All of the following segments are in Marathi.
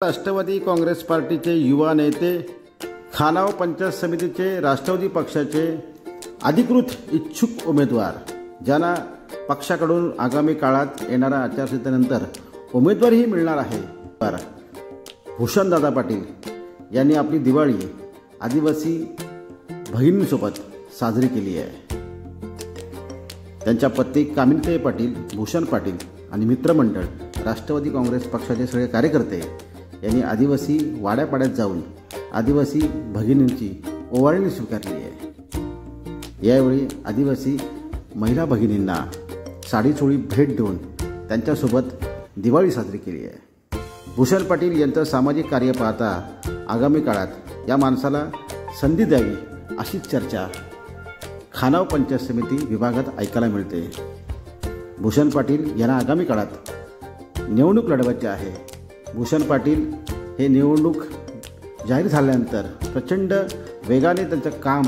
राष्ट्रवादी काँग्रेस पार्टीचे युवा नेते, खानाव पंचायत समितीचे राष्ट्रवादी पक्षाचे अधिकृत इच्छुक उमेदवार ज्यांना पक्षाकडून आगामी काळात येणाऱ्या आचारसंहितेनंतर उमेदवारीही मिळणार आहे, भूषणदादा पाटील यांनी आपली दिवाळी आदिवासी भगिनींसोबत साजरी केली आहे। त्यांच्या पत्नी कामिनीताई पाटील, भूषण पाटील आणि मित्रमंडळ राष्ट्रवादी काँग्रेस पक्षाचे सगळे कार्यकर्ते यांनी आदिवासी वाड्यापाड्यात जाऊन आदिवासी भगिनींची ओवाळणी स्वीकारली आहे। यावेळी आदिवासी महिला भगिनींना साडीचोळी भेट देऊन त्यांच्यासोबत दिवाळी साजरी केली आहे। भूषण पाटील यांचं सामाजिक कार्य पाहता आगामी काळात या माणसाला संधी द्यावी अशी चर्चा खानाव पंचायत समिती विभागात ऐकायला मिळते। भूषण पाटील यांना आगामी काळात निवडणूक लढवायची आहे। भूषण पाटील हे निवडणूक जाहीर झाल्यानंतर प्रचंड वेगाने त्यांचं काम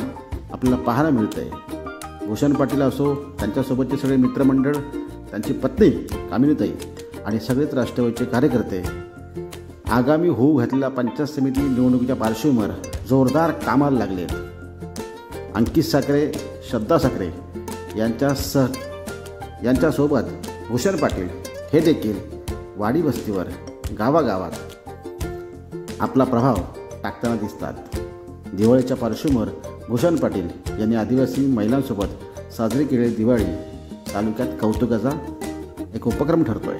आपल्याला पाहायला मिळतंय। भूषण पाटील असो, त्यांच्यासोबतचे सगळे मित्रमंडळ, त्यांची पत्नी कामिनीताई आणि सगळेच राष्ट्रवादीचे कार्यकर्ते आगामी होऊ घातलेल्या पंचायत समिती निवडणुकीच्या पार्श्वभूमीवर जोरदार कामाला लागलेत। अंकित साखरे, श्रद्धा साखरे यांच्यासोबत भूषण पाटील हे देखील वाडी वस्तीवर गावागावात आपला प्रभाव टाकताना दिसतात। दिवाळीच्या पार्श्वभूमीवर भूषण पाटील यांनी आदिवासी महिलांसोबत साजरी केलेली दिवाळी तालुक्यात कौतुकाचा एक उपक्रम ठरतोय।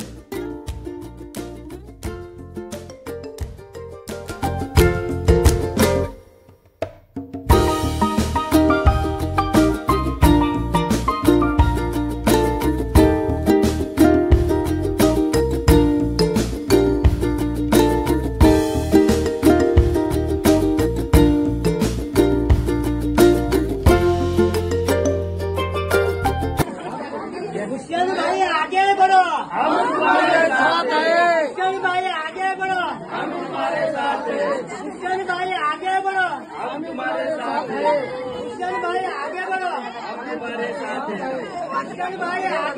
भूषण भाई आगे बढ़ो, हम तुम्हारे साथ हैं। भूषण भाई आगे बढ़ो, हम तुम्हारे साथ हैं। भूषण भाई आगे बढ़ो, हम तुम्हारे साथ हैं। भूषण भाई आगे बढ़ो, हम तुम्हारे साथ हैं। भूषण भाई आगे